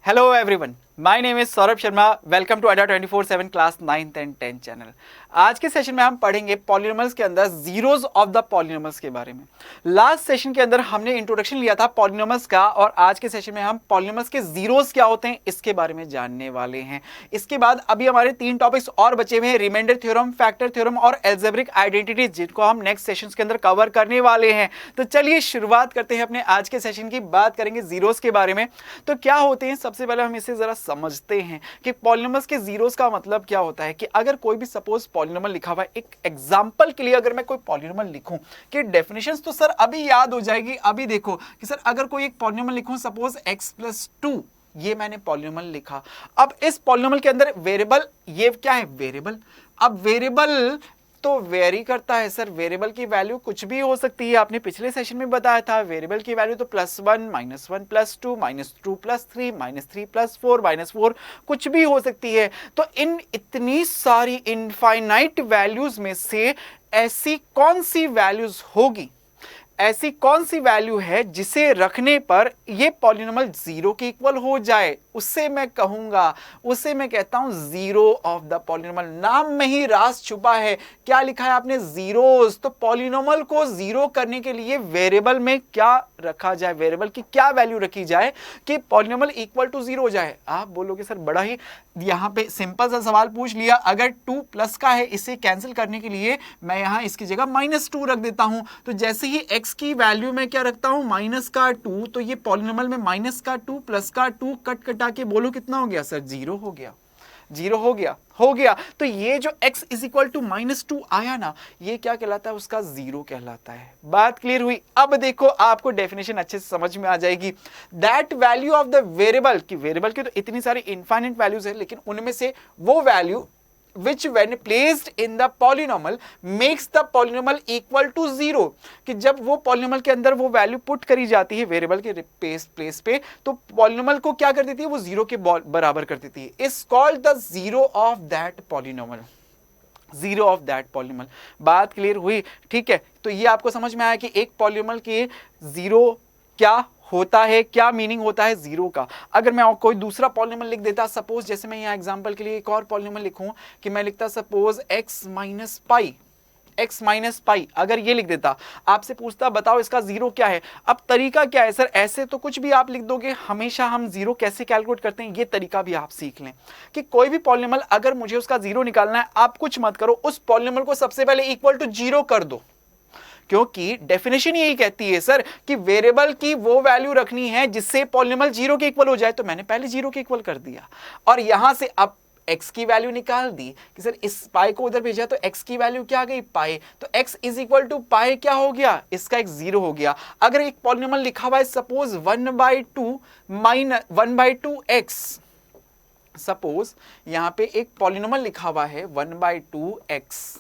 Hello everyone, my name is Saurabh Sharma. Welcome to Adda 24/7 class 9th and 10th channel. आज के session में हम पढ़ेंगे पॉलिनोमियल्स के अंदर जीरोस ऑफ द पॉलिनोमियल्स के बारे में. लास्ट सेशन के अंदर हमने इंट्रोडक्शन लिया था पॉलिनोमियल्स का, और आज के सेशन में हम पॉलिनोमियल्स के जीरोस क्या होते हैं इसके बारे में जानने वाले हैं. इसके बाद अभी हमारे 3 टॉपिक्स और बचे हुए हैं, रिमाइंडर थ्योरम, फैक्टर थ्योरम और एल्जेब्रिक आइडेंटिटी, जिनको हम नेक्स्ट सेशंस के अंदर कवर करने वाले हैं. तो चलिए शुरुआत करते हैं अपने आज के सेशन की. बात करेंगे जीरोस के बारे में. तो क्या होते हैं, सबसे पहले हम इसे जरा समझते हैं कि पॉलिनोमियल्स के जीरोस का मतलब क्या होता है. कि अगर कोई भी सपोज पॉलिनोमियल लिखा हुआ है, एक एग्जांपल के लिए अगर मैं कोई पॉलिनोमियल लिखूं, कि डेफिनेशंस तो सर अभी याद हो जाएगी. अभी देखो कि सर अगर कोई एक पॉलिनोमियल लिखूं, सपोज x+2, ये मैंने पॉलिनोमियल लिखा. अब इस पॉलिनोमियल के अंदर वेरिएबल, ये क्या है, वेरिएबल. अब वेरिएबल तो वेरी करता है सर, वेरिएबल की वैल्यू कुछ भी हो सकती है. आपने पिछले सेशन में बताया था वेरिएबल की वैल्यू तो +1, -1, +2, -2, +3, -3, +4, -4 कुछ भी हो सकती है. तो इन इतनी सारी इनफाइनाइट वैल्यूज में से ऐसी कौन सी वैल्यूज होगी, ऐसी कौन सी वैल्यू है जिसे रखने पर ये पॉलिनोमियल जीरो के इक्वल हो जाए, उससे मैं कहूंगा, उसे मैं कहता हूं जीरो ऑफ द पॉलिनोमियल. नाम में ही राज छुपा है. क्या लिखा है आपने, जीरोस. तो पॉलिनोमियल को जीरो करने के लिए वेरिएबल में क्या रखा जाए, वेरिएबल की क्या वैल्यू रखी जाए कि पॉलिनोमियल इक्वल टू जीरो हो जाए. आप बोलोगे सर बड़ा ही यहां पे सिंपल सा सवाल पूछ लिया. अगर 2 प्लस का है, इसे कैंसिल करने के लिए मैं यहां इसकी जगह -2 रख देता हूं. तो जैसे ही x की वैल्यू में क्या रखता हूं, -2, तो ये पॉलिनोमियल में -2 प्लस का 2 कट कटा के बोलो कितना हो गया सर, जीरो हो गया. जीरो हो गया. तो ये जो x इज इक्वल टू -2 आया ना, ये क्या कहलाता है, उसका जीरो कहलाता है. बात क्लियर हुई. अब देखो आपको डेफिनेशन अच्छे से समझ में आ जाएगी. That value of the variable, की वेरिएबल की तो इतनी सारी इनफाइनाइट वैल्यूज है, लेकिन उनमें से वो value which when placed in the polynomial makes the polynomial equal to zero, कि जब वो पॉलिनोमियल के अंदर वो वैल्यू पुट करी जाती है वेरिएबल के प्लेस पे, तो पॉलिनोमियल को क्या कर देती है, वो जीरो के बराबर कर देती है. Is called the zero of that polynomial, zero of that polynomial. बात क्लियर हुई. ठीक है, तो ये आपको समझ में आया कि एक पॉलिनोमियल के जीरो क्या होता है, क्या मीनिंग होता है जीरो का. अगर मैं कोई दूसरा पॉलिनोमियल लिख देता, सपोज जैसे मैं यहाँ एग्जांपल के लिए एक और पॉलिनोमियल लिखूं कि मैं लिखता सपोज x माइनस पाई, अगर ये लिख देता, आपसे पूछता बताओ इसका जीरो क्या है. अब तरीका क्या है सर, ऐसे तो कुछ भी आप लिख दोगे, हमेशा हम जीरो कैसे कैलकुलेट करते हैं ये तरीका भी आप सीख लें. कि कोई भी पॉलिनोमियल अगर मुझे उसका जीरो निकालना है, आप कुछ मत करो, उस पॉलिनोमियल को सबसे पहले इक्वल टू जीरो कर दो. क्योंकि डेफिनेशन यही कहती है सर कि वेरिएबल की वो वैल्यू रखनी है जिससे पॉलिनोमियल जीरो के इक्वल हो जाए. तो मैंने पहले जीरो के इक्वल कर दिया, और यहां से अब x की वैल्यू निकाल दी कि सर इस पाई को उधर भेजा तो x की वैल्यू क्या आ गई, पाई. तो x इज इक्वल टू पाई क्या हो गया, इसका एक जीरो हो गया. अगर एक पॉलिनोमियल लिखा हुआ है सपोज 1/2 x, सपोज यहां पे एक पॉलिनोमियल लिखा हुआ है 1/2x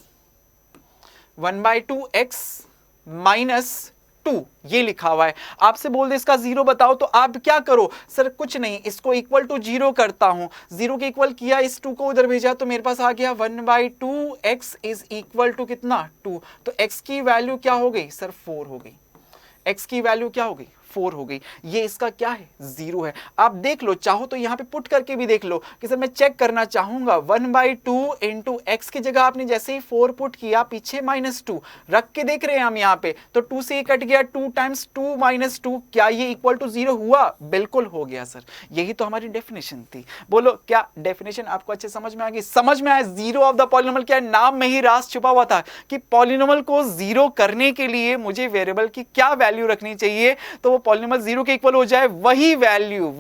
-2 ये लिखा हुआ है. आपसे बोल दे इसका जीरो बताओ, तो आप क्या करो सर, कुछ नहीं, इसको इक्वल टू जीरो करता हूं. जीरो के इक्वल किया, इस 2 को उधर भेजा, तो मेरे पास आ गया 1/2x इज इक्वल टू कितना, 2. तो x की वैल्यू क्या हो गई सर, 4 हो गई. x की वैल्यू क्या हो गई, 4 हो गई. ये इसका क्या है, जीरो है. आप देख लो, चाहो तो यहां पे पुट करके भी देख लो कि सर मैं चेक करना चाहूंगा 1/2 इंटू एक्स की जगह आपने जैसे ही 4 पुट किया, पीछे -2 रख के देख रहे हैं हम यहां पे, तो 2 से कट गया, 2 टाइम्स 2 -2, क्या ये इक्वल टू जीरो हुआ, बिल्कुल हो गया सर. यही तो हमारी डेफिनेशन थी. बोलो क्या डेफिनेशन आपको अच्छे समझ में आ गई, समझ में आया. जीरो ऑफ द पॉलिनोमियल क्या है, नाम में ही राज छुपा हुआ था कि पॉलिनोमियल को जीरो करने के लिए मुझे वेरिएबल की क्या वैल्यू रखनी चाहिए, तो पॉलिनोमियल जीरो के इक्वल हो जाए, वही वैल्यू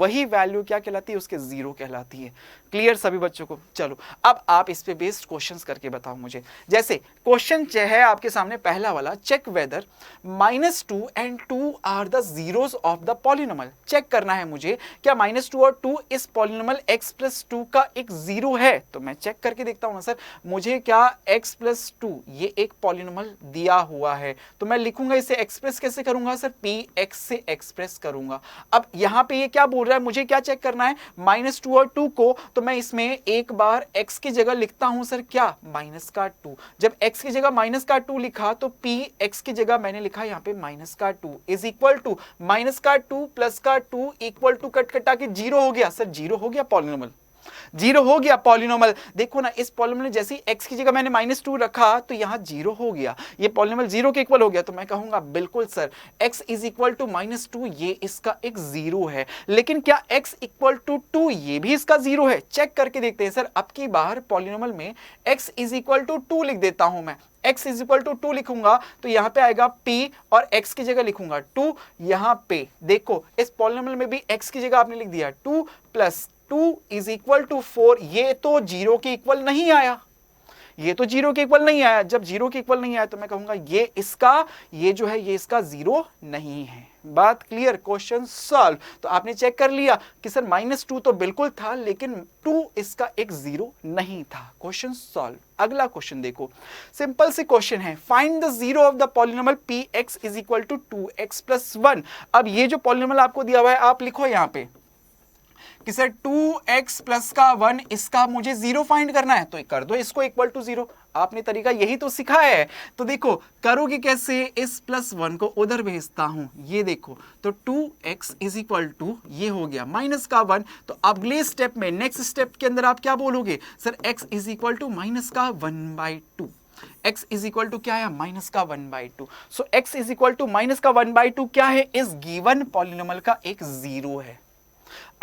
क्या कहलाती है, उसके जीरो कहलाती है. क्लियर सभी बच्चों को. चलो अब आप इस पे बेस्ड क्वेश्चंस करके बताओ मुझे. जैसे क्वेश्चन है आपके सामने पहला वाला, check whether -2 and 2 are the zeros of the polynomial. Check करना है मुझे क्या -2 और 2 इस पॉलिनोमियल x+2 का एक जीरो है. तो मैं चेक करके देखता हूं ना सर, मुझे क्या x+2 ये एक पॉलिनोमियल दिया हुआ है, तो मैं लिखूंगा इसे एक्सप्रेस कैसे करूंगा सर, px से एक्सप्रेस करूंगा. अब यहां पे ये क्या बोल रहा है, मुझे क्या चेक करना है, -2 और 2 को, तो तो मैं इसमें एक बार x की जगह लिखता हूं सर क्या, माइनस का 2। जब x की जगह माइनस का 2 लिखा तो p x की जगह मैंने लिखा यहां पे माइनस का 2 इज इक्वल टू माइनस का 2 प्लस का 2 इक्वल टू कट कटा के 0 हो गया। सर 0 हो गया पॉलिनोमियल, 0 हो गया पॉलिनोमियल। देखो ना इस पॉलिनोमियल जैसे ही x की जगह मैंने -2 रखा तो यहां 0 हो गया, ये पॉलिनोमियल 0 के इक्वल हो गया। तो मैं कहूंगा बिल्कुल sir x is equal to -2 ये इसका एक 0 है। लेकिन क्या x इक्वल टू 2 ये भी इसका 0 है? चेक करके देखते हैं सर। अब की बार पॉलिनोमियल में x इज इक्वल टू 2 लिख देता हूं मैं। x इज इक्वल टू 2 लिखूंगा तो यहां पे आएगा p और x की जगह लिखूंगा 2। यहां पे देखो इस पॉलिनोमियल में भी x की जगह आपने लिख दिया 2 प्लस 2 इज इक्वल टू 4। ये तो 0 के इक्वल नहीं आया, ये तो 0 के इक्वल नहीं आया। जब 0 के इक्वल नहीं आया तो मैं कहूंगा ये इसका, ये जो है ये इसका 0 नहीं है। बात क्लियर? Question solve. तो आपने चेक कर लिया कि सर -2 तो बिल्कुल था लेकिन 2 इसका एक 0 नहीं था। Question solve. अगला क्वेश्चन देखो, सिंपल सी क्वेश्चन है, find the 0 of the polynomial px is equal to 2x plus 1। अब ये जो पॉलिनोमियल आपको दिया हुआ है आप लिखो यहां पे कि सर 2x प्लस का 1 इसका मुझे 0 फाइंड करना है, तो कर दो इसको इक्वल टू 0। आपने तरीका यही तो सिखाया है। तो देखो करोगे कैसे, इस प्लस 1 को उधर भेजता हूं, ये देखो तो 2x इज इक्वल टू ये हो गया माइनस का 1। तो अगले स्टेप में, नेक्स्ट स्टेप के अंदर आप क्या बोलोगे sir, x is equal to minus का 1/2। x इज इक्वल टू क्या है, माइनस का 1/2। So x is equal to minus का 1/2 क्या है, इस गिवन पॉलिनोमियल का एक 0 है।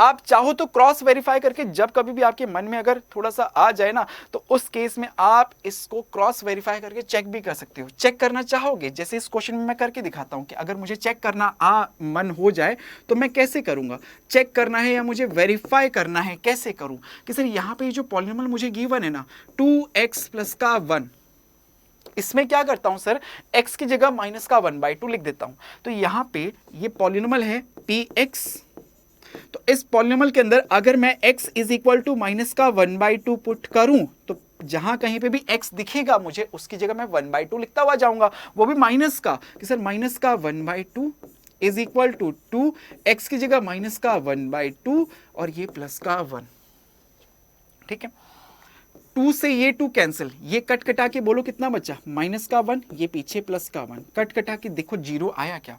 आप चाहो तो क्रॉस वेरीफाई करके, जब कभी भी आपके मन में अगर थोड़ा सा आ जाए ना तो उस केस में आप इसको क्रॉस वेरीफाई करके चेक भी कर सकते हो। चेक करना चाहोगे, जैसे इस क्वेश्चन में मैं करके दिखाता हूं कि अगर मुझे चेक करना मन हो जाए तो मैं कैसे करूंगा, चेक करना है या मुझे वेरीफाई करना है, कैसे करूं कि सर यहां पे जो पॉलिनोमियल मुझे गिवन है ना 2x प्लस का 1, इसमें क्या करता हूं सर, x की जगह माइनस का 1/2 लिख देता हूं। तो यहां पे ये पॉलिनोमियल है px, तो इस पॉलिनोमियल के अंदर अगर मैं x is equal to minus का 1/2 पुट करूं तो जहां कहीं पे भी x दिखेगा मुझे उसकी जगह मैं 1/2 लिखता हुआ जाऊंगा, वो भी माइनस का, कि सर माइनस का 1/2 इज इक्वल टू 2, x की जगह माइनस का 1/2 और ये प्लस का 1। ठीक है, 2 से ये 2 कैंसिल, ये कट कटा के बोलो कितना बचा, माइनस का 1, ये पीछे प्लस का 1, कट कटा के देखो 0 आया क्या।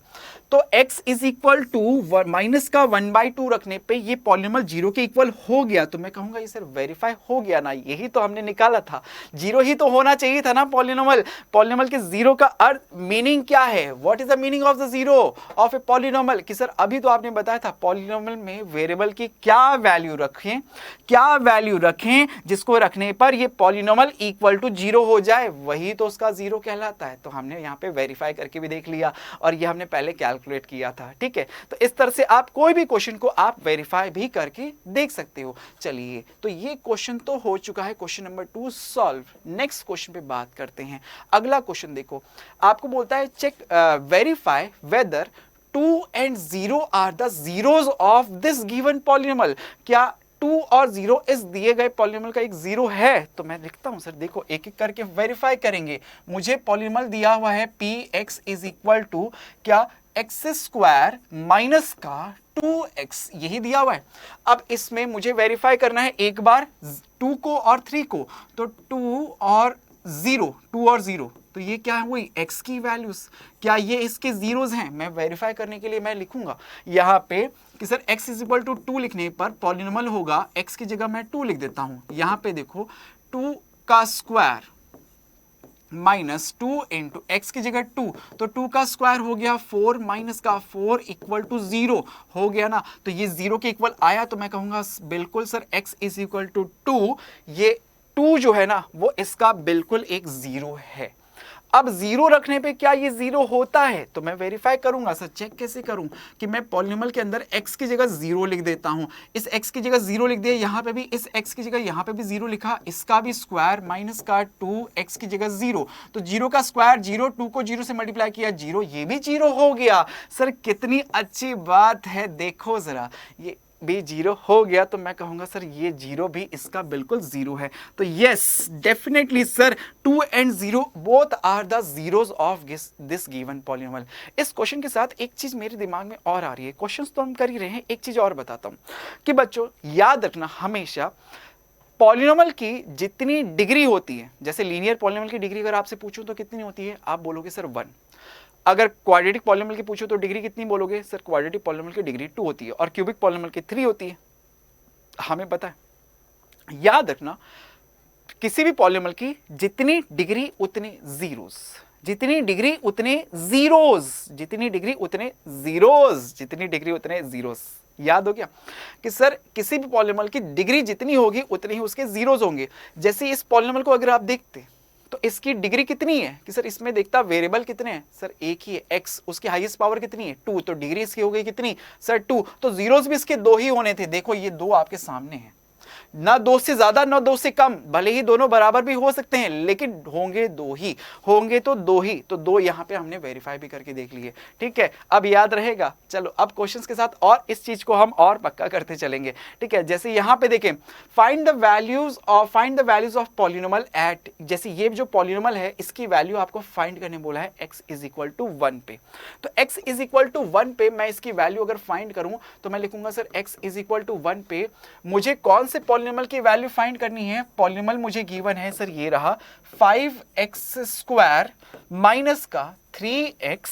तो x is equal to minus का 1/2 रखने पे ये पॉलिनोमियल 0 के इक्वल हो गया। तो मैं कहूंगा ये सर वेरीफाई हो गया ना, यही तो हमने निकाला था, 0 ही तो होना चाहिए था ना पॉलिनोमियल। पॉलिनोमियल के 0 का अर्थ, मीनिंग क्या है, what is the meaning of the 0 of a polynomial, कि सर अभी तो आपने बताया था पॉलिनोमियल में वेरिएबल की क्या वैल्यू रखें, क्या वैल्यू रखें जिसको रखने पर ये पॉलिनोमियल इक्वल टू 0 हो जाए, वही तो उसका 0 कहलाता है। तो हमने यहाँ पे वेरीफाई करके भी देख लिया और ये हमने पहले कैलकुलेट किया था। ठीक है, तो इस तरह से आप कोई भी क्वेश्चन को आप वेरीफाई भी करके देख सकते हो। चलिए, तो ये क्वेश्चन तो हो चुका है, question number 2 solve. Next question पे बात करते हैं। अगला क्वेश्चन देखो, आपको बोलता है check verify whether 2 and 0 are the zeros of this given polynomial. क्या 2 और 0 इस दिए गए पॉलिनोमियल का एक 0 है? तो मैं लिखता हूं सर, देखो एक एक करके वेरीफाई करेंगे। मुझे पॉलिनोमियल दिया हुआ है px इज इक्वल टू क्या, एक्स स्क्वायर माइनस का 2x, यही दिया हुआ है। अब इसमें मुझे वेरीफाई करना है एक बार 2 को और 3 को, तो 2 और 0, तो ये क्या हुई, x की वैल्यूज, क्या ये इसके जीरोस हैं? मैं वेरीफाई करने के लिए मैं लिखूंगा यहाँ पे कि sir x is equal to 2 लिखने पर पॉलिनोमियल होगा, x की जगह मैं 2 लिख देता हूं। यहाँ पे देखो 2 का स्क्वायर माइनस 2 इंटू एक्स की जगह 2, तो 2 का स्क्वायर हो गया 4 माइनस का 4 इक्वल टू 0 हो गया ना। तो ये 0 के इक्वल आया, तो मैं कहूंगा बिल्कुल sir x is equal to 2, ये 2 जो है ना वो इसका बिल्कुल एक 0 है। अब 0 रखने पे क्या ये 0 होता है? तो मैं वेरीफाई करूंगा सर, चेक कैसे करूं कि मैं पॉलिनोमियल के अंदर x की जगह 0 लिख देता हूं, इस x की जगह 0 लिख दिया, यहां पे भी इस x की जगह यहां पे भी 0 लिखा, इसका भी स्क्वायर माइनस का 2 x की जगह 0, तो 0 का स्क्वायर 0, 2 को 0 से मल्टीप्लाई किया 0, ये भी 0 हो गया। सर कितनी अच्छी बात है, देखो जरा ये भी 0 हो गया, तो मैं कहूंगा सर ये 0 भी इसका बिल्कुल 0 है। तो yes definitely sir 2 and 0 both are the zeros of this given polynomial. इस क्वेश्चन के साथ एक चीज मेरे दिमाग में और आ रही है, क्वेश्चंस तो हम कर ही रहे हैं, एक चीज और बताता हूं कि बच्चों याद रखना हमेशा पॉलिनोमियल की जितनी डिग्री होती है, जैसे लीनियर पॉलिनोमियल की डिग्री अगर आपसे पूछूं तो कितनी होती है, आप बोलोगे सर 1। अगर क्वाड्रेटिक पॉलिनोमियल की पूछो तो डिग्री कितनी बोलोगे, सर क्वाड्रेटिक पॉलिनोमियल की डिग्री 2 होती है और क्यूबिक पॉलिनोमियल की 3 होती है, हमें पता है। याद रखना, किसी भी पॉलिनोमियल की जितनी डिग्री उतने जीरोस, जितनी डिग्री उतने जीरोस, जितनी डिग्री उतने जीरोस, जितनी डिग्री उतने जीरोस। याद हो गया कि सर किसी भी पॉलिनोमियल की डिग्री जितनी होगी उतने ही उसके जीरोस होंगे। जैसे इस पॉलिनोमियल को अगर आप देखते तो इसकी डिग्री कितनी है कि सर इसमें देखता वेरिएबल कितने हैं, सर एक ही है x, उसकी हाईएस्ट पावर कितनी है 2, तो डिग्री इसकी हो गई कितनी सर 2, तो जीरोस भी इसके 2 ही होने थे। देखो ये 2 आपके सामने हैं, ना 2 से ज्यादा ना 2 से कम, भले ही दोनों बराबर भी हो सकते हैं लेकिन होंगे 2 ही, होंगे तो 2 ही, तो 2 यहां पे हमने वेरीफाई भी करके देख लिए। ठीक है, अब याद रहेगा। चलो अब क्वेश्चंस के साथ और इस चीज को हम और पक्का करते चलेंगे। ठीक है, जैसे यहां पे देखें, find the values of polynomial at, जैसे ये जो पॉलिनोमियल है इसकी वैल्यू आपको फाइंड करने बोला है x इज इक्वल टू 1 पे। तो x इज इक्वल टू 1 पे मैं इसकी वैल्यू अगर फाइंड करूं तो मैं लिखूंगा sir x is equal to 1 पे मुझे कौन से पॉलिनोमियल की वैल्यू फाइंड करनी है। पॉलिनोमियल मुझे गिवन है सर ये रहा 5x² माइनस का 3x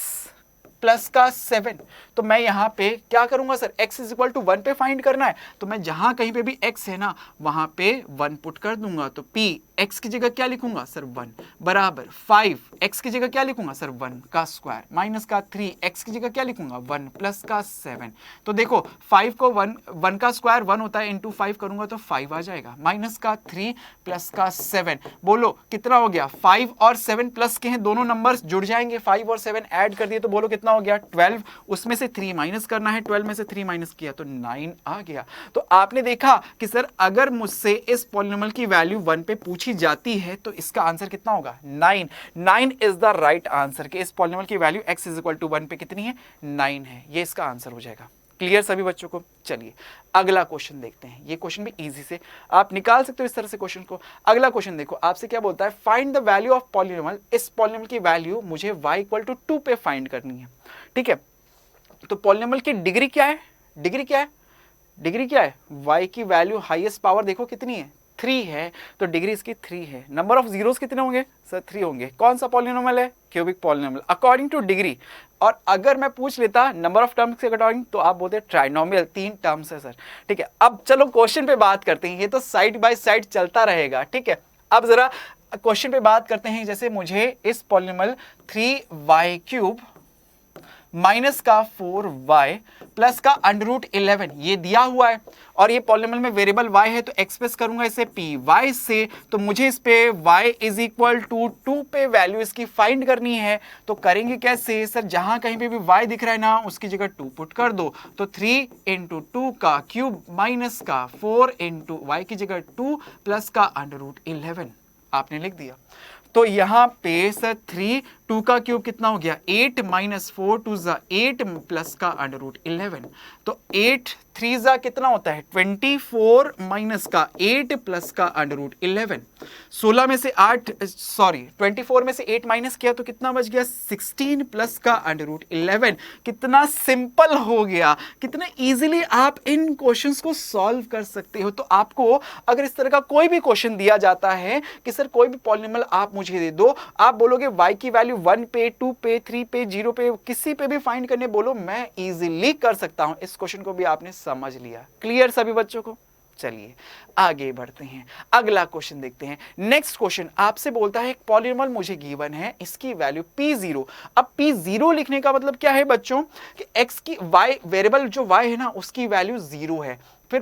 प्लस का 7। तो मैं यहां पे क्या करूंगा sir, x is equal to 1 पे फाइंड करना है, तो मैं जहां कहीं पे भी x है ना वहां पे 1 पुट कर दूंगा। तो p x की जगह क्या लिखूंगा सर 1 बराबर 5 x की जगह क्या लिखूंगा सर 1 का स्क्वायर माइनस का 3 x की जगह क्या लिखूंगा 1 प्लस का 7। तो देखो 5 को 1 का स्क्वायर 1 होता है, इंटू 5 करूंगा तो 5 आ जाएगा, माइनस का 3 प्लस का 7। बोलो कितना हो गया, 5 और 7 प्लस के हैं, दोनों नंबर्स जुड़ जाएंगे, 5 और 7 ऐड कर दिए तो बोलो कितना हो गया 12। उसमें से 3 माइनस करना है, 12 में से 3 माइनस किया तो 9 आ गया। तो आपने देखा कि सर अगर मुझसे इस पॉलिनोमियल की वैल्यू 1 पे पूछी जाती है तो इसका आंसर कितना होगा 9। 9 इज द राइट आंसर कि इस पॉलिनोमियल की value x is equal to 1 पे कितनी है 9 है, ये इसका आंसर हो जाएगा। क्लियर सभी बच्चों को। चलिए अगला क्वेश्चन देखते हैं, ये क्वेश्चन भी इजी से आप निकाल सकते हो इस तरह से क्वेश्चन को। अगला क्वेश्चन देखो, आपसे क्या बोलता है, find the value of polynomial, इस पॉलिनोमियल की वैल्यू मुझे y इक्वल टू 2 पे फाइंड करनी है। ठीक है, तो पॉलिनोमियल की डिग्री क्या है, डिग्री क्या है, डिग्री क्या है, y की वैल्यू हाईएस्ट पावर देखो कितनी है 3 है, तो डिग्री इसकी 3 है। नंबर ऑफ जीरोस कितने होंगे सर 3 होंगे। कौन सा पॉलिनोमियल है, cubic polynomial according two degree. और अगर मैं पूछ लेता नंबर ऑफ टर्म्स के अकॉर्डिंग तो आप बोलते ट्राइनोमियल, 3 टर्म्स है सर। ठीक है, अब चलो क्वेश्चन पे बात करते हैं, ये तो साइड बाय साइड चलता रहेगा। ठीक है, अब जरा क्वेश्चन पे बात करते हैं। जैसे मुझे इस पॉलिनोमियल 3y³ माइनस का 4y प्लस का √11 ये दिया हुआ है, और ये पॉलिनोमियल में वेरिएबल y है तो एक्सप्रेस करूंगा इसे py से, तो मुझे इस पे y इज इक्वल टू 2 पे वैल्यू इसकी फाइंड करनी है। तो करेंगे कैसे सर, जहां कहीं पे भी y दिख रहा है ना उसकी जगह 2 पुट कर दो, तो 3 × 2 का क्यूब माइनस का 4 × y की जगह 2 प्लस का √11 आपने लिख दिया। तो यहां पे सर 3 2 का क्यूब कितना हो गया 8 माइनस 4 2 ज़ा 8 प्लस का √11, तो 8 3 ज़ा कितना होता है 24 माइनस का 8 प्लस का √11। 16 में से 8 सॉरी 24 में से 8 माइनस किया तो कितना बच गया 16 प्लस का √11। कितना सिंपल हो गया, कितने इजीली आप इन क्वेश्चंस को सॉल्व कर सकते हो। तो आपको अगर इस तरह का कोई भी क्वेश्चन दिया जाता है कि सर कोई भी पॉलिनोमियल आप मुझे दे दो, आप बोलोगे y की वैल्यू 1 पे 2 पे 3 पे 0 पे किसी पे भी फाइंड करने बोलो, मैं इजीली कर सकता हूं। इस क्वेश्चन को भी आपने समझ लिया। क्लियर सभी बच्चों को। चलिए आगे बढ़ते हैं, अगला क्वेश्चन देखते हैं। नेक्स्ट क्वेश्चन आपसे बोलता है एक पॉलिनोमियल मुझे गिवन है, इसकी वैल्यू p0। अब p0 लिखने का मतलब क्या है बच्चों कि x की y वेरिएबल जो y है ना उसकी वैल्यू 0 है। फिर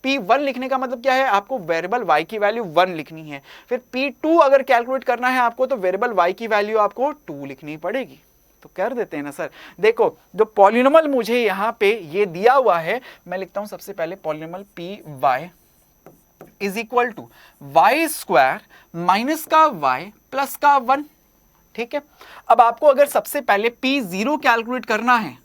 p1 लिखने का मतलब क्या है, आपको वेरिएबल y की वैल्यू 1 लिखनी है। फिर p2 अगर कैलकुलेट करना है आपको तो वेरिएबल y की वैल्यू आपको 2 लिखनी पड़ेगी। तो कर देते हैं ना सर। देखो जो पॉलिनोमियल मुझे यहाँ पे ये दिया हुआ है, मैं लिखता हूं सबसे पहले polynomial py is equal to y² minus का y प्लस का 1। ठीक है, अब आपको अगर सबसे पहले p0 कैलकुलेट करना है,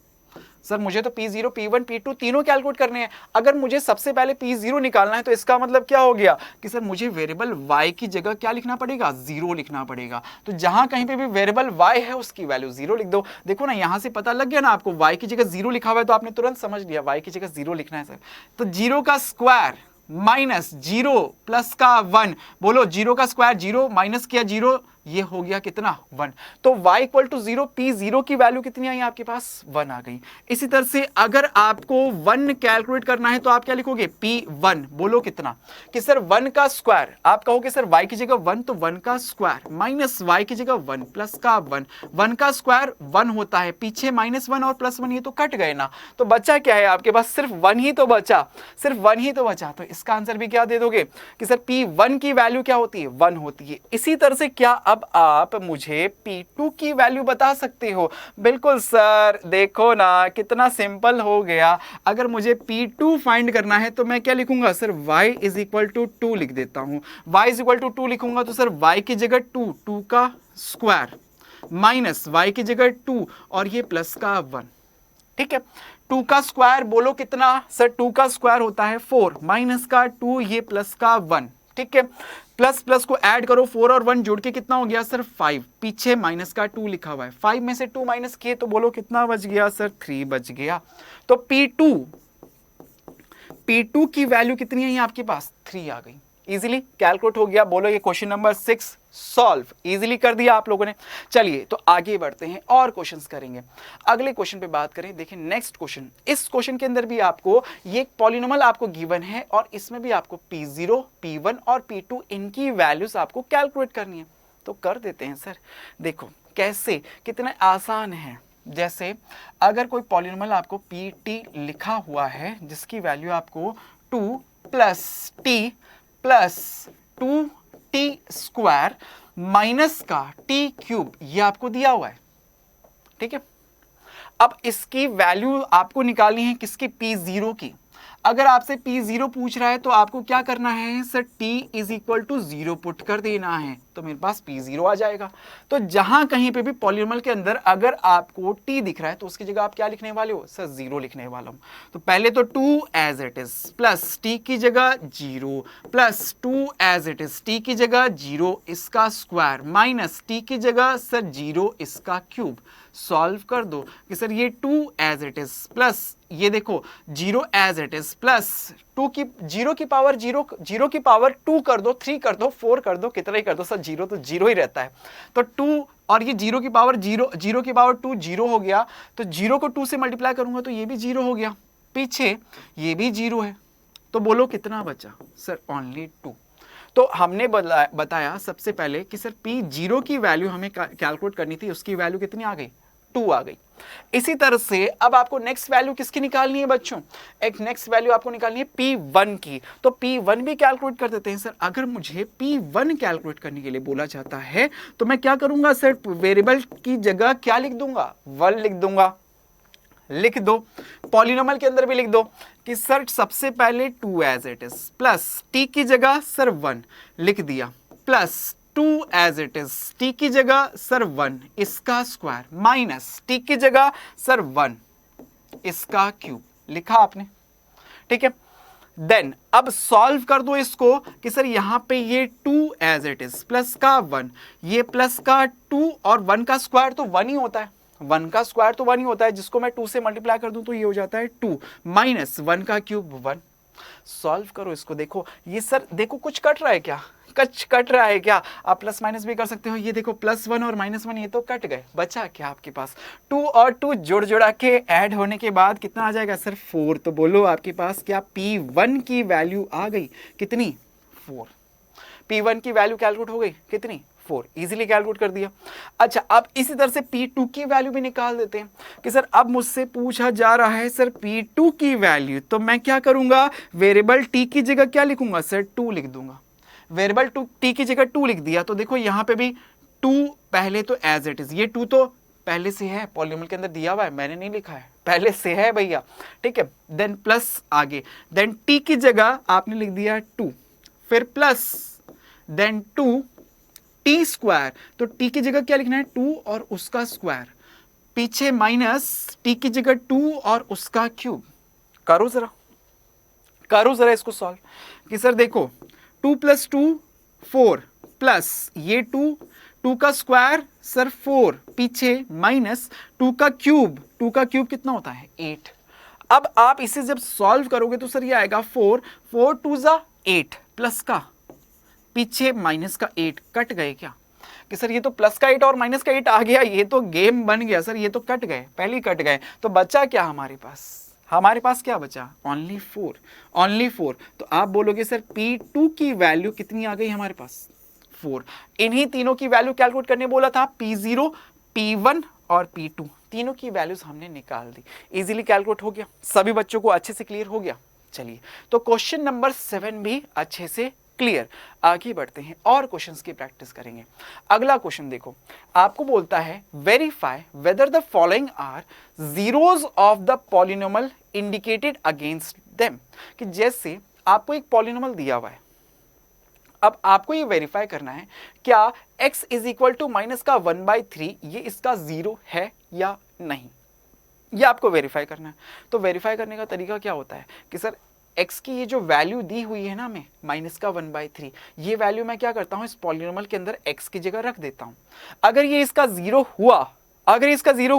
सर मुझे तो p0 p1 p2 तीनों कैलकुलेट करने हैं, अगर मुझे सबसे पहले p0 निकालना है तो इसका मतलब क्या हो गया कि सर मुझे वेरिएबल y की जगह क्या लिखना पड़ेगा 0 लिखना पड़ेगा। तो जहां कहीं पे भी वेरिएबल y है उसकी वैल्यू 0 लिख दो। देखो ना यहां से पता लग गया ना आपको, y की जगह 0 लिखा हुआ है तो आपने तुरंत समझ लिया y की जगह 0 लिखना है सर। तो 0 का स्क्वायर माइनस 0 प्लस का 1, बोलो 0 का स्क्वायर 0 माइनस किया 0, ये हो गया कितना 1। तो y इक्वल टू 0, p0 की वैल्यू कितनी आई आपके पास 1 आ गई। इसी तरह से अगर आपको 1 कैलकुलेट करना है तो आप क्या लिखोगे p1, बोलो कितना कि सर 1 का स्क्वायर, आप कहोगे सर y की जगह 1 तो 1 का स्क्वायर माइनस y की जगह 1 प्लस का 1, 1 का स्क्वायर 1 होता है, पीछे -1 और +1 ये तो कट गए ना, तो बचा क्या है आपके पास सिर्फ 1 ही तो बचा, सिर्फ 1 ही तो बचा। तो इसका आंसर भी क्या दे दोगे कि सर p1 की वैल्यू क्या होती है 1 होती है। इसी तरह से क्या अब आप मुझे p2 की वैल्यू बता सकते हो? बिल्कुल सर, देखो ना कितना सिंपल हो गया। अगर मुझे p2 फाइंड करना है तो मैं क्या लिखूंगा sir y is equal to 2 लिख देता हूं। y इज इक्वल टू 2 लिखूंगा तो सर y की जगह 2 का स्क्वायर माइनस y की जगह 2 और ये प्लस का 1, ठीक है। 2 का स्क्वायर बोलो कितना सर, 2 का स्क्वायर होता है 4 माइनस का 2 ये प्लस का 1, ठीक है। प्लस प्लस को ऐड करो, 4 और 1 जुड़ के कितना हो गया सर 5, पीछे माइनस का 2 लिखा हुआ है, 5 में से 2 माइनस किए तो बोलो कितना बच गया सर 3 बच गया। तो P2 की वैल्यू कितनी है आपके पास 3 आ गई, इजीली कैलकुलेट हो गया। बोलो ये क्वेश्चन नंबर 6 सॉल्व, इजीली कर दिया आप लोगों ने। चलिए तो आगे बढ़ते हैं और क्वेश्चंस करेंगे। अगले क्वेश्चन पे बात करें, देखिए नेक्स्ट क्वेश्चन। इस क्वेश्चन के अंदर भी आपको ये एक पॉलिनोमियल आपको गिवन है और इसमें भी आपको P0, P1 और P2 इनकी वैल्यूज आपको कैलकुलेट करनी है। तो कर देते हैं सर। देखो कैसे, कितना आसान है। जैसे अगर कोई पॉलिनोमियल आपको PT लिखा हुआ है जिसकी वैल्यू आपको 2 plus t plus 2t square minus का t क्यूब ये आपको दिया हुआ है, ठीक है। अब इसकी वैल्यू आपको निकालनी है किसकी P0 की। अगर आपसे P0 पूछ रहा है तो आपको क्या करना है sir t is equal to 0 put कर देना है, तो मेरे पास P0 आ जाएगा। तो जहां कहीं पे भी पॉलिनोमियल के अंदर अगर आपको t दिख रहा है तो उसकी जगह आप क्या लिखने वाले हो सर 0 लिखने वाला हूं। तो पहले तो 2 as it is plus t की जगह 0 plus 2 as it is t की जगह 0 इसका स्क्वायर माइनस t की जगह सर 0 इसका क्यूब। सॉल्व कर दो कि सर ये 2 एज इट इज प्लस ये देखो 0 एज इट इज प्लस 2 की 0 की पावर 0 की पावर 2 कर दो, 3 कर दो, 4 कर दो, कितना ही कर दो सर 0 तो 0 ही रहता है। तो 2 और ये 0 की पावर 0 की पावर 2 0 हो गया, तो 0 को 2 से मल्टीप्लाई करूंगा तो ये भी 0 हो गया, पीछे ये भी 0 है, तो बोलो कितना बचा सर ओनली 2। तो हमने बताया सबसे पहले कि सर P0 की वैल्यू हमें कैलकुलेट करनी थी, उसकी वैल्यू कितनी आ गई 2 आ गई। इसी तरह से अब आपको नेक्स्ट वैल्यू किसकी निकालनी है बच्चों, एक नेक्स्ट वैल्यू आपको निकालनी है P1 की। तो P1 भी कैलकुलेट कर देते हैं सर। अगर मुझे P1 कैलकुलेट करने के लिए बोला जाता है तो मैं क्या करूंगा सर, वेरिएबल की जगह क्या लिख दूंगा 1 लिख दूंगा, लिख दो। पॉलिनोमियल के अंदर भी लिख दो कि सर सबसे पहले 2 as it is plus t की जगह सर 1 लिख दिया plus 2 as it is t की जगह सर 1 इसका स्क्वायर माइनस t की जगह सर 1 इसका क्यूब लिखा आपने, ठीक है। देन अब सॉल्व कर दो इसको कि सर यहां पे ये 2 एज इट इज प्लस का 1 ये प्लस का 2 और 1 का स्क्वायर तो 1 ही होता है, 1 का स्क्वायर तो 1 ही होता है, जिसको मैं 2 से मल्टीप्लाई कर दूं तो ये हो जाता है 2 माइनस 1 का क्यूब 1। सॉल्व करो इसको। देखो ये सर देखो कुछ कट रहा है क्या, कुछ कट रहा है क्या, आप प्लस माइनस भी कर सकते हो। ये देखो +1 और -1 ये तो कट गए, बचा क्या आपके पास 2 और 2 जोड़ जोड़ा के ऐड होने के बाद कितना आ जाएगा सर 4। तो बोलो आपके पास क्या P1 की वैल्यू आ गई कितनी 4। P1 की वैल्यू कैलकुलेट हो गई कितनी 4, इजीली कैलकुलेट कर दिया। अच्छा अब इसी तरह से P2 की वैल्यू भी निकाल देते हैं कि सर अब मुझसे पूछा जा रहा है सर P2 की वैल्यू, तो मैं क्या करूंगा वेरिएबल t की जगह क्या लिखूंगा सर 2 लिख दूंगा। वेरिएबल t की जगह 2 लिख दिया तो देखो यहां पे भी 2 पहले तो एज इट इज, ये 2 तो पहले से है, पॉलिनोमियल के अंदर दिया हुआ है, मैंने नहीं लिखा है, पहले से है भैया, ठीक है। देन प्लस आगे, देन t की जगह आपने लिख दिया 2, फिर प्लस देन 2 t स्क्वायर, तो t की जगह क्या लिखना है 2 और उसका स्क्वायर, पीछे माइनस t की जगह 2 और उसका क्यूब। करो जरा इसको सॉल्व कि सर देखो 2 + 2 4 प्लस ये 2 का स्क्वायर सर 4 पीछे माइनस 2 का क्यूब कितना होता है 8। अब आप इसे जब सॉल्व करोगे तो सर ये आएगा 4, 4 2 जा 8 प्लस का पीछे माइनस का 8 कट गए क्या कि सर ये तो प्लस का 8 और माइनस का 8 आ गया, ये तो गेम बन गया सर, ये तो कट गए, पहले ही कट गए, तो बचा क्या हमारे पास क्या बचा, ओनली 4, ओनली 4। तो आप बोलोगे सर P2 की वैल्यू कितनी आ गई हमारे पास, 4। इन्हीं तीनों की वैल्यू कैलकुलेट करने बोला था, P0, P1 और P2, तीनों की वैल्यूज हमने निकाल दी, इजीली कैलकुलेट हो गया, सभी बच्चों को अच्छे से क्लियर हो गया। चलिए तो क्वेश्चन नंबर 7 भी अच्छे से क्लियर। आगे बढ़ते हैं और क्वेश्चंस की प्रैक्टिस करेंगे। अगला क्वेश्चन देखो, आपको बोलता है verify whether the following are zeros of the polynomial indicated against them, कि जैसे आपको एक पॉलिनोमियल दिया हुआ है, अब आपको ये वेरीफाई करना है क्या x is equal to minus का 1/3 ये इसका जीरो है या नहीं, ये आपको वेरीफाई करना है। तो वेरीफाई करने का तरीका क्या होता है कि सर x की ये जो वैल्यू दी हुई है ना हमें माइनस का 1/3, ये वैल्यू मैं क्या करता हूं इस पॉलिनोमियल के अंदर x की जगह रख देता हूं। अगर ये इसका जीरो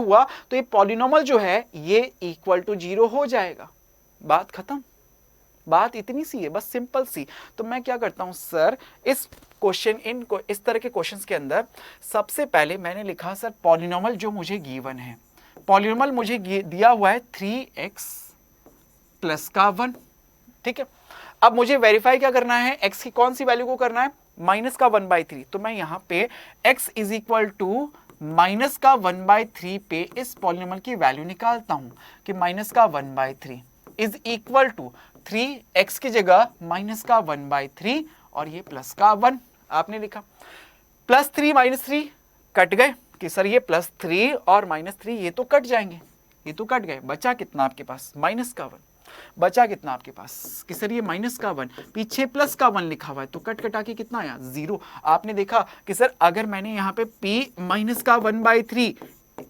हुआ तो ये पॉलिनोमियल जो है ये इक्वल टू 0 हो जाएगा, बात खत्म, बात इतनी सी है, बस सिंपल सी। तो मैं क्या करता हूं सर इस इस तरह के क्वेश्चंस के अंदर सबसे पहले मैंने लिखा सर पॉलिनोमियल जो मुझे गिवन है, पॉलिनोमियल मुझे दिया हुआ है 3x प्लस का 1, ठीक है। अब मुझे वेरीफाई क्या करना है, x की कौन सी वैल्यू को करना है, माइनस का 1/3। तो मैं यहां पे x is equal to minus का 1/3 पे इस पॉलिनोमियल की वैल्यू निकालता हूं कि माइनस का 1/3 इज इक्वल टू 3x की जगह माइनस का 1/3 और ये प्लस का 1 आपने लिखा। प्लस 3 माइनस 3 कट गए कि सर ये प्लस 3 और माइनस 3 ये तो कट जाएंगे, ये तो कट गए, बचा कितना आपके पास माइनस का 1, बचा कितना आपके पास कि सर ये माइनस का 1 पीछे प्लस का 1 लिखा हुआ है, तो कट कटा के कितना आया 0। आपने देखा कि सर अगर मैंने यहाँ पे p माइनस का 1/3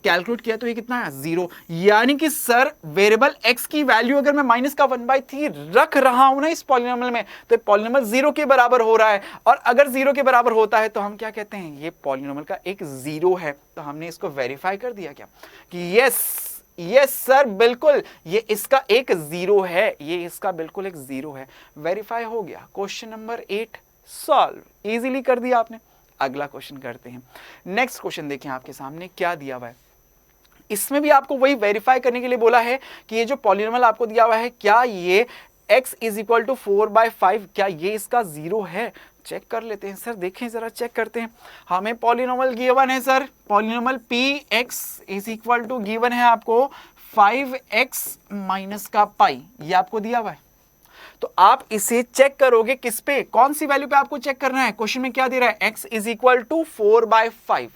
कैलकुलेट किया तो ये कितना आया 0, यानी कि सर वेरिएबल x की वैल्यू अगर मैं माइनस का 1/3 रख रहा हूं ना इस पॉलिनोमियल में तो पॉलिनोमियल 0 के बराबर हो रहा है, और अगर 0 के बराबर होता है तो हम क्या कहते हैं ये पॉलिनोमियल का एक 0 है। तो हमने इसको वेरीफाई कर दिया क्या कि यस सर बिल्कुल ये इसका एक 0 है, ये इसका बिल्कुल एक 0 है, वेरीफाई हो गया। क्वेश्चन नंबर 8 सॉल्व, इजीली कर दिया आपने। अगला क्वेश्चन करते हैं। नेक्स्ट क्वेश्चन देखें आपके सामने क्या दिया हुआ है, इसमें भी आपको वही वेरीफाई करने के लिए बोला है कि ये जो पॉलिनोमियल आपको दिया हुआ है क्या ये x इज इक्वल टू 4/5 क्या ये इसका 0 है। चेक कर लेते हैं सर, देखें जरा चेक करते हैं। हमें पॉलिनोमियल गिवन है sir, polynomial px is equal to given है आपको 5x माइनस का पाई, ये आपको दिया हुआ है। तो आप इसे चेक करोगे किस पे, कौन सी वैल्यू पे आपको चेक करना है, क्वेश्चन में क्या दे रहा है x इज इक्वल टू 4/5,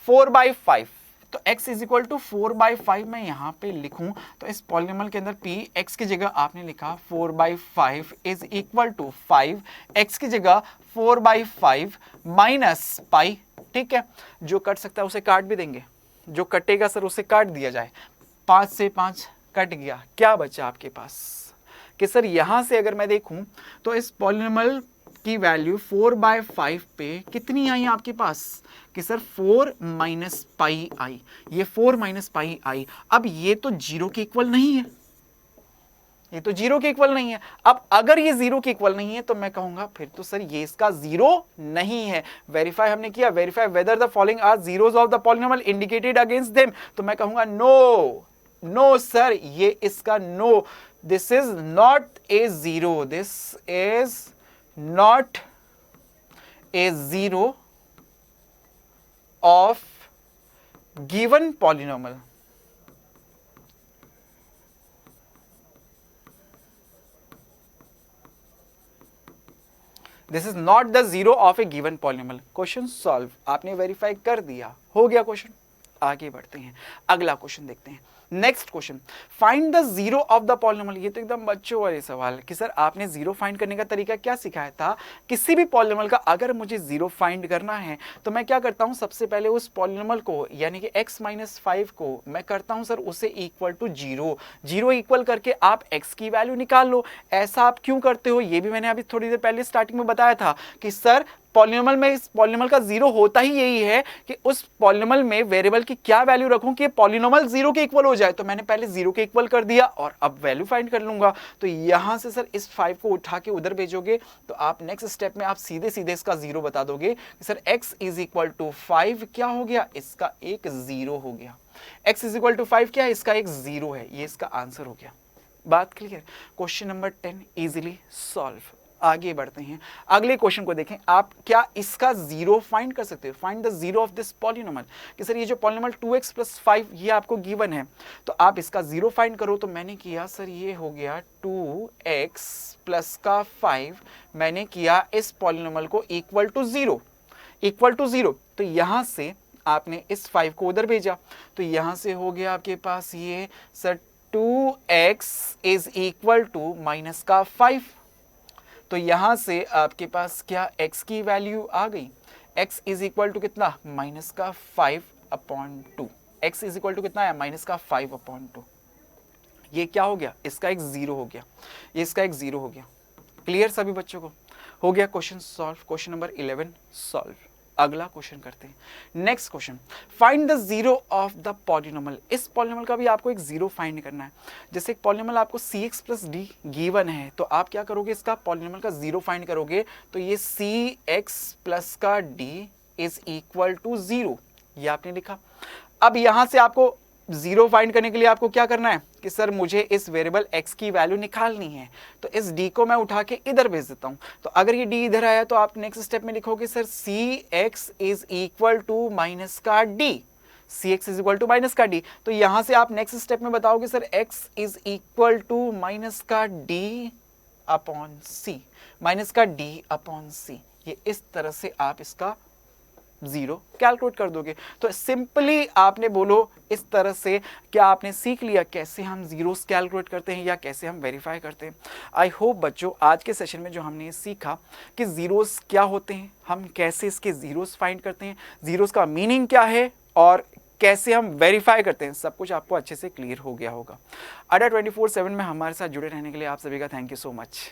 4/5। तो x इज इक्वल टू 4/5 मैं यहां पे लिखूं तो इस पॉलिनोमियल के अंदर p x की जगह आपने लिखा 4/5 इज इक्वल टू 5 x की जगह 4/5 माइनस पाई, ठीक है। जो कट सकता है उसे काट भी देंगे, जो कटेगा सर उसे काट दिया जाए, 5 से 5 कट गया, क्या बचा आपके पास कि सर यहां से अगर मैं देखूं तो इस पॉलिनोमियल की वैल्यू 4/5 पे कितनी आई आपके पास कि सर 4 माइनस पाई आई, ये 4 माइनस पाई आई। अब ये तो 0 के इक्वल नहीं है, ये तो 0 के इक्वल नहीं है। अब अगर ये 0 के इक्वल नहीं है तो मैं कहूंगा फिर तो सर ये इसका 0 नहीं है। वेरीफाई हमने किया, verify whether the following are zeros of the polynomial indicated against them, तो मैं कहूंगा नो सर ये इसका no, this is not a 0, this is not a 0 of given polynomial. This is not the 0 of a given polynomial. Question solve, आपने verify कर दिया, हो गया क्वेश्चन। आगे बढ़ते हैं, अगला क्वेश्चन देखते हैं। Next question, find the zero of the polynomial. ये तो एकदम बच्चों वाले सवाल है कि सर आपने जीरो फाइंड करने का तरीका क्या सिखाया था, किसी भी पॉलिनोमियल का अगर मुझे जीरो फाइंड करना है तो मैं क्या करता हूं, सबसे पहले उस पॉलिनोमियल को यानी कि x-5 को मैं करता हूं सर उसे इक्वल टू 0 इक्वल करके आप x की वैल्यू निकाल लो। ऐसा आप क्यों करते हो ये भी मैंने अभी थोड़ी देर पहले स्टार्टिंग में बताया था कि सर पॉलिनोमियल में, इस पॉलिनोमियल का जीरो होता ही यही है कि उस पॉलिनोमियल में वेरिएबल की क्या वैल्यू रखूं कि पॉलिनोमियल जीरो के इक्वल हो जाए। तो मैंने पहले जीरो के इक्वल कर दिया और अब वैल्यू फाइंड कर लूंगा। तो यहां से सर इस 5 को उठा के उधर भेजोगे तो आप नेक्स्ट स्टेप में आप सीधे सीधे इसका जीरो बता दोगे कि sir x is equal to 5 क्या हो गया, इसका एक जीरो हो गया। x इज इक्वल टू 5 क्या है, इसका एक जीरो है। ये इसका आंसर हो गया। बात clear. Question number 10 easily solve. आगे बढ़ते हैं, अगले क्वेश्चन को देखें। आप क्या इसका जीरो फाइंड कर सकते हो? Find the zero of this polynomial. कि सर ये जो पॉलिनोमियल 2x प्लस 5 ये आपको गिवन है, तो आप इसका जीरो फाइंड करो। तो मैंने किया सर ये हो गया 2x प्लस का 5, मैंने किया इस पॉलिनोमियल को equal to zero, equal to zero. तो यहां से आपने इस 5 को उधर भेजा, तो यहां से हो गया आपके पास ये sir 2x is equal to minus का 5। तो यहां से आपके पास क्या x की वैल्यू आ गई, x इज इक्वल टू कितना, माइनस का 5/2। x इज इक्वल टू कितना है, माइनस का 5/2। ये क्या हो गया, इसका एक जीरो हो गया, ये इसका एक जीरो हो गया। क्लियर सभी बच्चों को? हो गया question solve. Question number 11 solve. अगला क्वेश्चन करते हैं। Next question, find the zero of the polynomial. इस पॉलिनोमियल का भी आपको एक जीरो फाइंड करना है। जैसे एक पॉलिनोमियल आपको cx प्लस डी गिवन है, तो आप क्या करोगे, इसका पॉलिनोमियल का जीरो फाइंड करोगे। तो ये cx प्लस का d is equal to zero, ये आपने लिखा। अब यहां से आपको जीरो फाइंड करने के लिए आपको क्या करना है कि सर मुझे इस वेरिएबल x की वैल्यू निकालनी है, तो इस d को मैं उठा के इधर भेज देता हूं। तो अगर ये d इधर आया तो आप नेक्स्ट स्टेप में लिखोगे sir cx is equal to minus का d, cx is equal to minus का d। तो यहां से आप नेक्स्ट स्टेप में बताओगे sir x is equal to minus का d अपॉन c, माइनस का d अपॉन c। ये इस तरह से आप इसका जीरो कैलकुलेट कर दोगे। तो सिंपली आपने बोलो इस तरह से क्या आपने सीख लिया कैसे हम जीरोस कैलकुलेट करते हैं या कैसे हम वेरीफाई करते हैं। आई होप बच्चों आज के सेशन में जो हमने सीखा कि जीरोस क्या होते हैं, हम कैसे इसके जीरोस फाइंड करते हैं, जीरोस का मीनिंग क्या है और कैसे हम वेरीफाई करते हैं, सब कुछ आपको अच्छे से क्लियर हो गया होगा। अड्डा 24/7 में हमारे साथ जुड़े रहने के लिए आप सभी का थैंक यू सो मच।